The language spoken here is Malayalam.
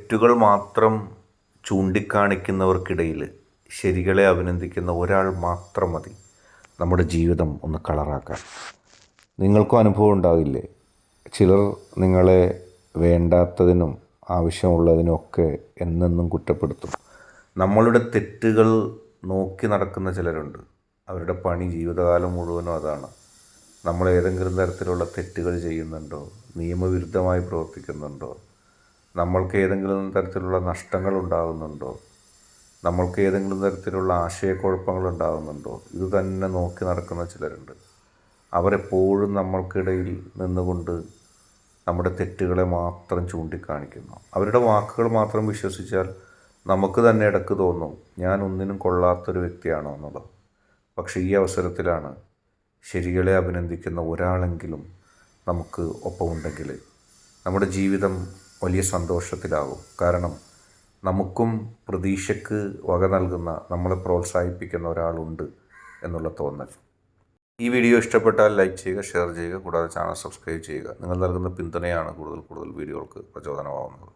തെറ്റുകൾ മാത്രം ചൂണ്ടിക്കാണിക്കുന്നവർക്കിടയിൽ ശരികളെ അഭിനന്ദിക്കുന്ന ഒരാൾ മാത്രം മതി നമ്മുടെ ജീവിതം ഒന്ന് കളറാക്കാൻ. നിങ്ങൾക്കും അനുഭവം ഉണ്ടാവില്ലേ? ചിലർ നിങ്ങളെ വേണ്ടാത്തതിനും ആവശ്യമുള്ളതിനൊക്കെ എന്നെന്നും കുറ്റപ്പെടുത്തും. നമ്മളുടെ തെറ്റുകൾ നോക്കി നടക്കുന്ന ചിലരുണ്ട്. അവരുടെ പണി ജീവിതകാലം മുഴുവനും അതാണ്. നമ്മൾ ഏതെങ്കിലും തരത്തിലുള്ള തെറ്റുകൾ ചെയ്യുന്നുണ്ടോ, നിയമവിരുദ്ധമായി പ്രവർത്തിക്കുന്നുണ്ടോ, നമ്മൾക്ക് ഏതെങ്കിലും തരത്തിലുള്ള നഷ്ടങ്ങൾ ഉണ്ടാകുന്നുണ്ടോ, നമ്മൾക്ക് ഏതെങ്കിലും തരത്തിലുള്ള ആശയക്കുഴപ്പങ്ങൾ ഉണ്ടാകുന്നുണ്ടോ, ഇത് തന്നെ നോക്കി നടക്കുന്ന ചിലരുണ്ട്. അവരെപ്പോഴും നമ്മൾക്കിടയിൽ നിന്നുകൊണ്ട് നമ്മുടെ തെറ്റുകളെ മാത്രം ചൂണ്ടിക്കാണിക്കുന്നു. അവരുടെ വാക്കുകൾ മാത്രം വിശ്വസിച്ചാൽ നമുക്ക് തന്നെ ഇടയ്ക്ക് തോന്നും, ഞാൻ ഒന്നിനും കൊള്ളാത്തൊരു വ്യക്തിയാണോ എന്നുള്ളത്. പക്ഷേ ഈ അവസരത്തിലാണ് ശരികളെ അഭിനന്ദിക്കുന്ന ഒരാളെങ്കിലും നമുക്ക് ഒപ്പമുണ്ടെങ്കിൽ നമ്മുടെ ജീവിതം വലിയ സന്തോഷത്തിലാകും. കാരണം നമുക്കും പ്രതീക്ഷയ്ക്ക് വക നൽകുന്ന, നമ്മളെ പ്രോത്സാഹിപ്പിക്കുന്ന ഒരാളുണ്ട് എന്നുള്ള തോന്നൽ. ഈ വീഡിയോ ഇഷ്ടപ്പെട്ടാൽ ലൈക്ക് ചെയ്യുക, ഷെയർ ചെയ്യുക, കൂടാതെ ചാനൽ സബ്സ്ക്രൈബ് ചെയ്യുക. നിങ്ങൾ നൽകുന്ന പിന്തുണയാണ് കൂടുതൽ വീഡിയോകൾക്ക് പ്രചോദനമാകുന്നത്.